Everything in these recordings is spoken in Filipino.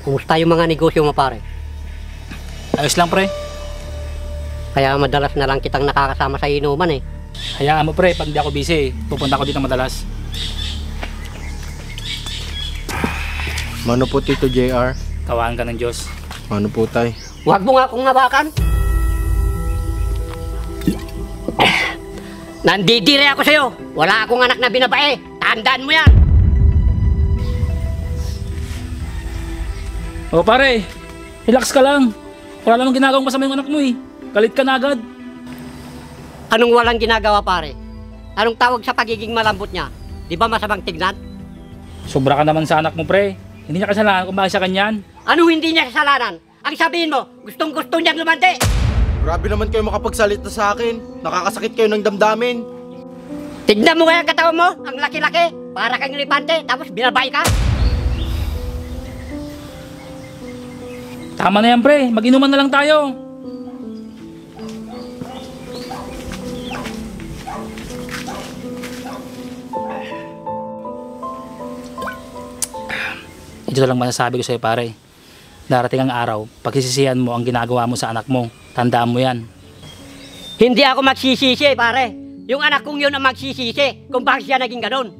Kumusta yung mga negosyo mo, pare? Ayos lang, pre. Kaya madalas na lang kitang nakakasama sa inuman eh. Hayaan mo, pre. Pag di ako busy, pupunta ko dito madalas. Mano po, Tito JR? Kawahan ka ng Diyos. Mano po, tay? Huwag mo nga akong hawakan. Nandidiri ako sa'yo. Wala akong anak na binabae. Tandaan mo yan. Oh, pare. Relax ka lang. Wala namang ginagawang masama yung anak mo eh. Galit ka na agad. Anong walang ginagawa, pare? Anong tawag sa pagiging malambot niya? Di ba masamang tignan? Sobra ka naman sa anak mo, pre. Hindi niya kasalanan kung bakit siya kanyan. Anong hindi niya kasalanan? Ang sabihin mo, gustong-gusto niyang lumante. Grabe naman kayo makapagsalita sa akin. Nakakasakit kayo ng damdamin. Tignan mo kaya ang katawan mo, ang laki-laki. Para kang lipante, tapos binabay ka. Tama na yan, pre. Mag-inuman na lang tayo. Ito lang masasabi ko sa'yo, pare. Darating ang araw, pagsisisihan mo ang ginagawa mo sa anak mo. Tandaan mo yan. Hindi ako magsisisi, pare. Yung anak kong yun ang magsisisi kung bakit siya naging ganun.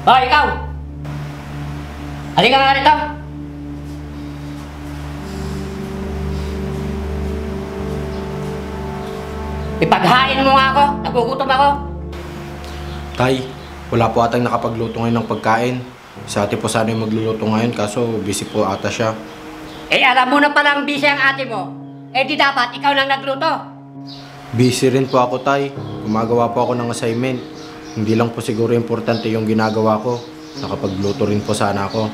Hoy, ikaw! Halika nga rito! Ipaghain mo nga ako! Nagugutom ako! Tay, wala po atang nakapagluto ngayon ng pagkain. Sa ate po sana yung magluluto ngayon, kaso busy po ata siya. Eh, alam mo na palang busy ang ate mo. Eh, di dapat ikaw lang nagluto. Busy rin po ako, tay. Gumagawa po ako ng assignment. Hindi lang po siguro importante yung ginagawa ko. Nakapagluto rin po sana ako.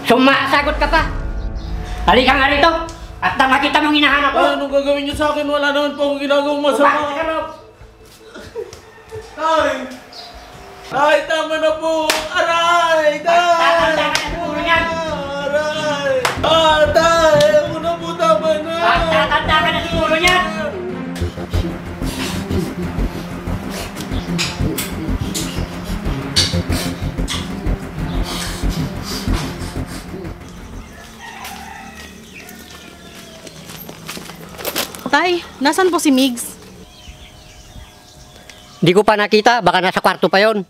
Sumasagot ka pa! Halika nga rito! At nang makita mong hinahanap ko! Anong gagawin niyo sa akin? Wala naman po akong ginagawang masama. Tay! Tay, tama na po! Aray! Tay! Tatanda ka na siguro yan! Aray! Ah, tay! Ako na po, tama na! Tatanda ka na siguro yan! Tay, nasan po si Migs? Di ko pa nakita, baka nasa kwarto pa yon.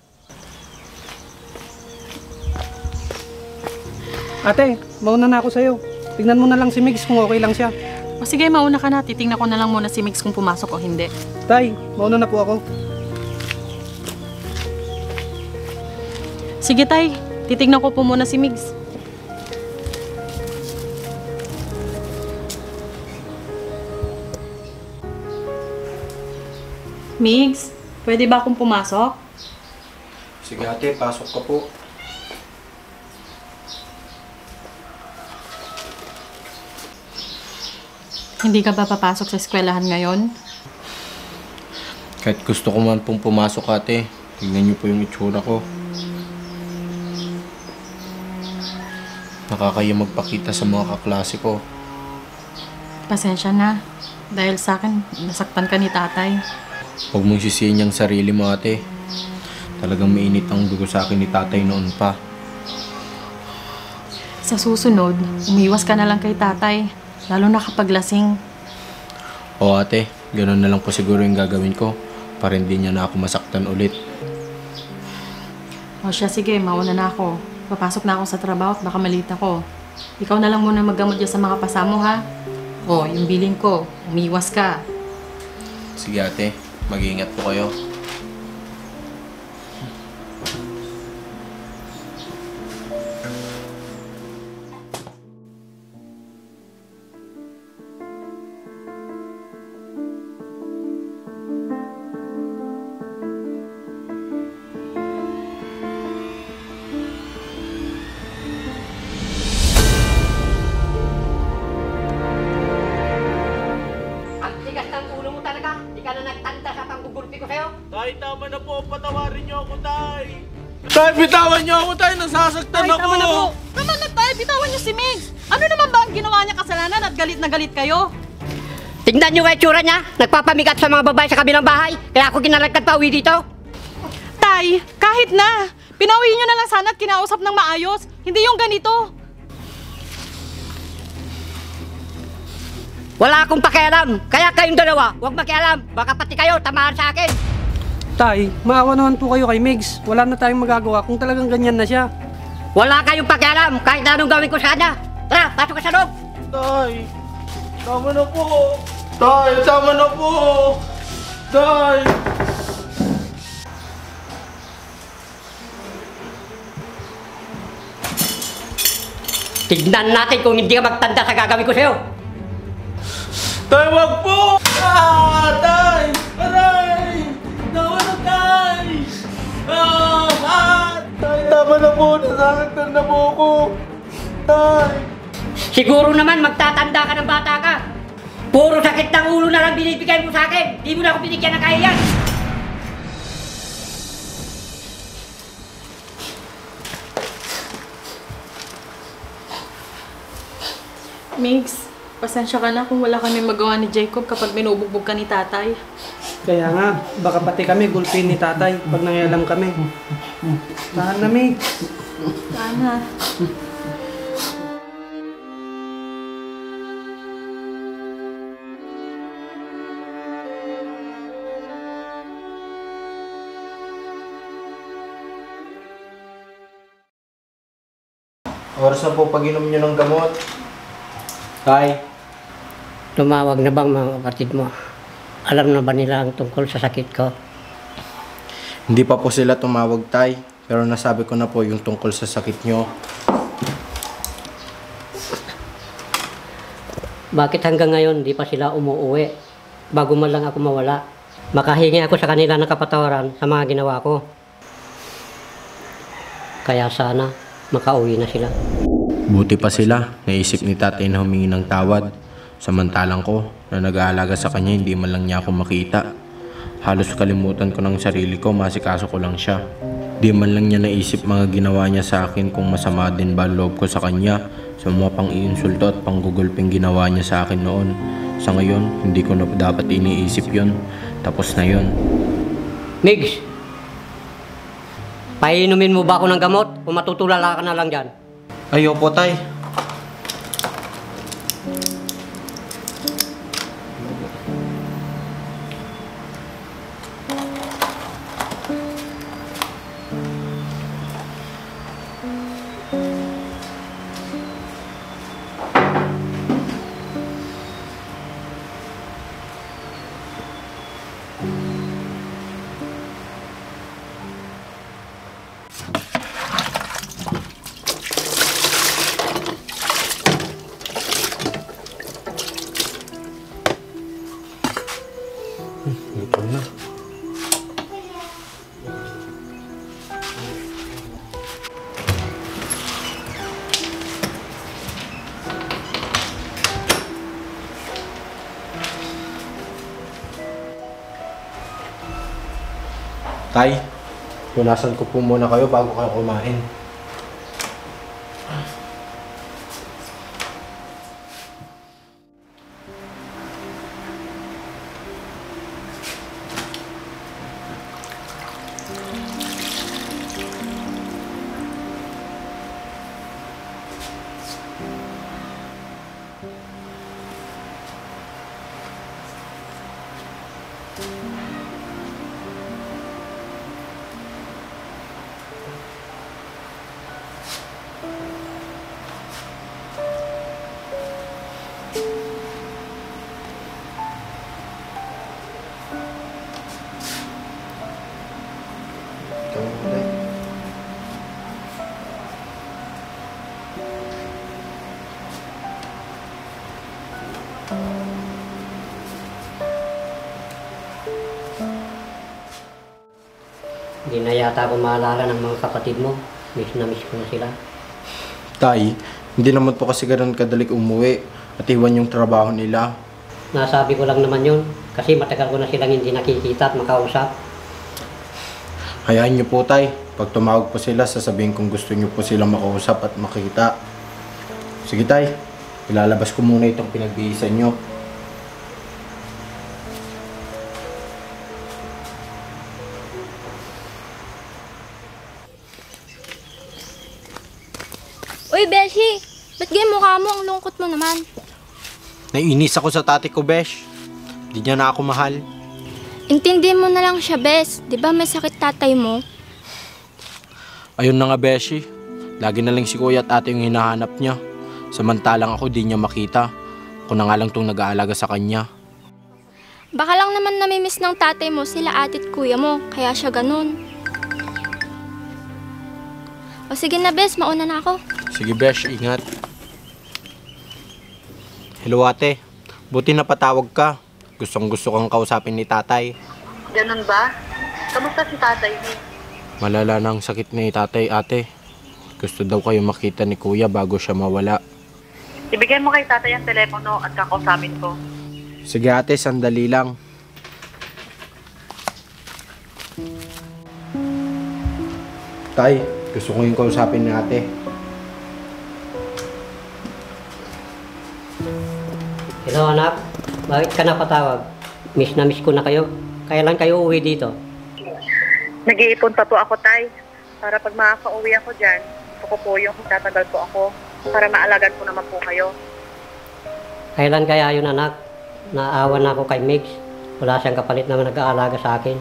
Ate, mauna na ako sa'yo. Tignan mo na lang si Migs kung okay lang siya. O sige, mauna ka na. Titingnan ko na lang muna si Migs kung pumasok o hindi. Tay, mauna na po ako. Sige, Tay. Titingnan ko po muna si Migs. Migs, pwede ba akong pumasok? Sige ate, pasok ka po. Hindi ka ba papasok sa eskwelahan ngayon? Kahit gusto ko man pong pumasok ate, tingnan niyo po yung itsura ko. Nakakaya magpakita sa mga kaklase ko. Pasensya na. Dahil sa akin, nasaktan ka ni tatay. Huwag mong sisihin yung sarili mo ate. Talagang mainit ang dugo sa akin ni tatay noon pa. Sa susunod, umiwas ka na lang kay tatay. Lalo na kapag lasing. O ate, ganoon na lang po siguro yung gagawin ko para hindi niya na ako masaktan ulit. O siya, sige, mauna na ako. Papasok na ako sa trabaho at baka malita ko. Ikaw na lang muna maggamot dyan sa mga pasamo, ha? O, yung billing ko, umiwas ka. Sige ate, mag-iingat po kayo. Di ka na nagtanda sa panggugulpi ko sa'yo? Tay, tama na po. Patawarin niyo ako, tay. Tay, bitawan niyo ako, tay. Nasasaktan Tay, ako. tama na po. Tama na tayo, bitawan niyo si Migs. Ano naman ba ang ginawa niya kasalanan at galit na galit kayo? Tingnan nyo nga itsura niya. Nagpapamigat sa mga babae sa kabilang bahay. Kaya ako kinalagkat pa uwi dito. Tay, kahit na. Pinawi niyo na lang sana at kinausap ng maayos. Hindi yung ganito. Wala akong pakialam. Kaya kayong dalawa, huwag makialam. Baka pati kayo tamaan sa akin. Tay, maawa naman po kayo kay Migs. Wala na tayong magagawa kung talagang ganyan na siya. Wala kayong pakialam kahit anong gawin ko sa kanya. Tara, pasok ka sa loob. Tay, tama na po. Tay, tama na po. Tay. Tignan natin kung hindi ka magtanda sa gagawin ko sa'yo. Tay, wag po. Tay. Aray. Tama na, tay. Tay, tama na po. Nasasaktan na po ako. Tay. Siguro naman magtatanda ka ng bata ka. Puro sakit ng ulo na lang binibigay mo sa akin. Di mo na ako binigyan ng kaya yan. Migs, pasensya ka na kung wala kami magawa ni Jacob kapag binubugbog ka ni tatay. Kaya nga, baka pati kami gulpin ni tatay pag nangyayam kami. Tahan na, Migs. Sana. Oras na po pag-inom nyo ng gamot. Tay, Tumawag na bang mga kapatid mo? Alam na ba nila ang tungkol sa sakit ko? hindi pa po sila tumawag, tay. Pero nasabi ko na po yung tungkol sa sakit nyo. Bakit hanggang ngayon di pa sila umuuwi? Bago man lang ako mawala. Makahingi ako sa kanila ng kapatawaran sa mga ginawa ko. Kaya sana makauwi na sila. Buti pa sila, naisip ni tatay na humingi ng tawad. Samantalang ko, na nag-aalaga sa kanya, hindi man lang niya ako makita. Halos kalimutan ko ng sarili ko, masikaso ko lang siya. Di man lang niya naisip mga ginawa niya sa akin kung masama din ba loob ko sa kanya. Sa mga pang-iinsulto at panggugulping ginawa niya sa akin noon. Sa ngayon, hindi ko na dapat iniisip yon. Tapos na yon. Migs! Painumin mo ba ako ng gamot o matutulala ka na lang dyan? Ayoko, tay. Ito na. Tay, punasan ko po muna kayo bago kayo kumain. Hindi na yata ako maalala ng mga kapatid mo. Miss na miss ko na sila. Tay, hindi naman po kasi ganun kadalik umuwi at iwan yung trabaho nila. Nasabi ko lang naman yun kasi matagal ko na silang hindi nakikita at makausap. Hayaan niyo po, tay. Pag tumawag po sila, sasabihin kung gusto niyo po silang makausap at makita. Sige tay, ilalabas ko muna itong pinagbihisan niyo. Uy, Beshi! Ba't ganyan mukha mo? Ang lungkot mo naman. Naiinis ako sa tatay ko, Besh. Di niya na ako mahal. Intindihin mo na lang siya, Bes. Di ba may sakit tatay mo? Ayun na nga, Beshi. Lagi na lang si kuya at ate yung hinahanap niya. Samantalang ako di niya makita. Ako na nga lang itong nag-aalaga sa kanya. Baka lang naman namimiss ng tatay mo sila ate at kuya mo, kaya siya ganun. O sige na, Bes. Mauna na ako. Sige, Besh. Ingat. Hello, ate. Buti napatawag ka. Gustong-gusto kang kausapin ni tatay. Ganun ba? Kamusta si tatay mo? Malala ng sakit ni tatay, ate. Gusto daw kayo makita ni kuya bago siya mawala. Ibigay mo kay tatay ang telepono at kakausapin ko. Sige, ate. Sandali lang. Tay, gusto ko yung kausapin ni ate. Hello anak, bakit ka napatawag? Miss na miss ko na kayo. Kailan kayo uwi dito? Nag-iipon pa po ako, tay. Para pag makaka-uwi ako dyan, ito ko po yung tatagal po ako para maalagan ko naman po kayo. Kailan kaya yun anak? Naawa na ako kay Migs. Wala siyang kapalit na nag-aalaga sa akin.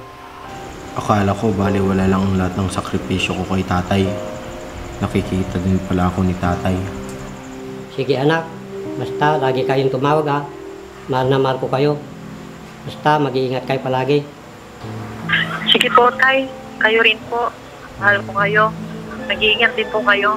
Akala ko baliwala lang ang lahat ng sakripisyo ko kay tatay. Nakikita din pala ako ni tatay. Sige anak, basta lagi kayong tumawag ha. Mahal na mahal ko kayo. Basta mag-iingat kayo palagi. Sige po, tay. Kayo rin po. Mahal ko kayo. Nag-iingat din po kayo.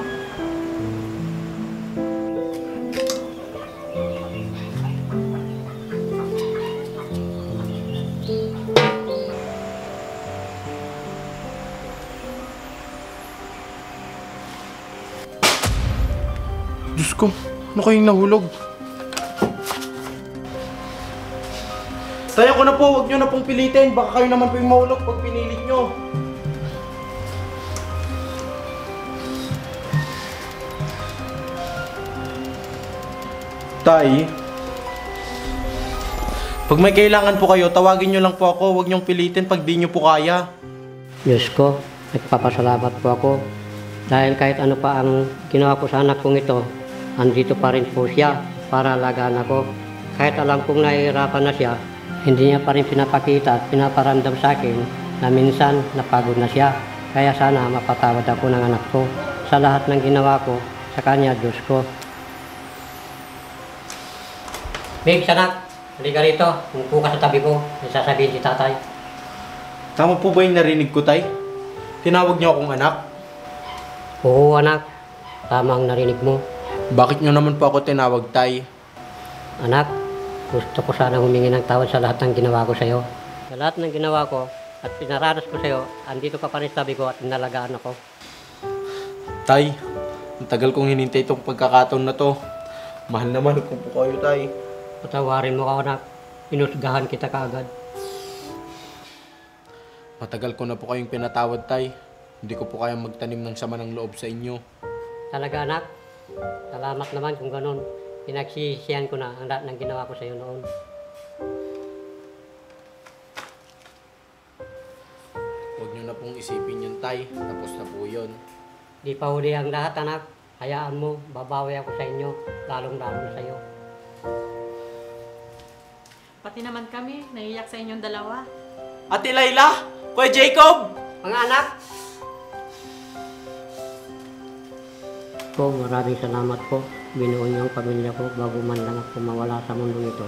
Diyos ko, ano kayong nahulog? Tayo ko na po, huwag nyo na pong pilitin. Baka kayo naman po yung mahulog pag pinilit nyo. Tay, pag may kailangan po kayo, tawagin nyo lang po ako. Huwag nyong pilitin pag di nyo po kaya. Diyos ko, nagpapasalamat po ako. Dahil kahit ano pa ang ginawa ko sa anak kong ito, andito pa rin po siya para alagaan ako. Kahit alam kong nahihirapan na siya, hindi niya pa rin pinapakita at pinaparamdam sa akin na minsan napagod na siya. Kaya sana mapatawad ako ng anak ko sa lahat ng ginawa ko sa kanya, Diyos ko. Migs, anak, halika rito. Umupo ka sa tabi ko. May sasabihin si tatay. Tama po ba yung narinig ko, tay? Tinawag niyo akong anak? Oo, anak. Tama ang narinig mo. Bakit nyo naman po ako tinawag, tay? Anak, gusto ko sana humingi ng tawad sa lahat ng ginawa ko sa'yo. Sa lahat ng ginawa ko at pinaranas ko sa'yo, andito ka pa rin sa tabi ko at inalagaan ako. Tay, ang tagal kong hinintay itong pagkakataon na to. Mahal naman ko po kayo, tay. Patawarin mo ka, anak. Inusgahan kita kaagad. Matagal ko na po kayong pinatawad, tay. Hindi ko po kayang magtanim ng sama ng loob sa inyo. Talaga, anak. Salamat naman kung ganun. Pinagsisihan ko na ang lahat ng ginawa ko sa'yo noon. Huwag nyo na pong isipin yun, tay. Tapos na po yun. Di pa huli ang lahat, anak. Hayaan mo, babawi ako sa inyo, lalong-lalo na sa'yo. Pati naman kami, naiiyak sa inyong dalawa. Ate Layla! Kuya Jacob! Mga anak! Po, maraming salamat po. Binuo niyo ang pamilya ko bago man lang ako mawala sa mundo ito.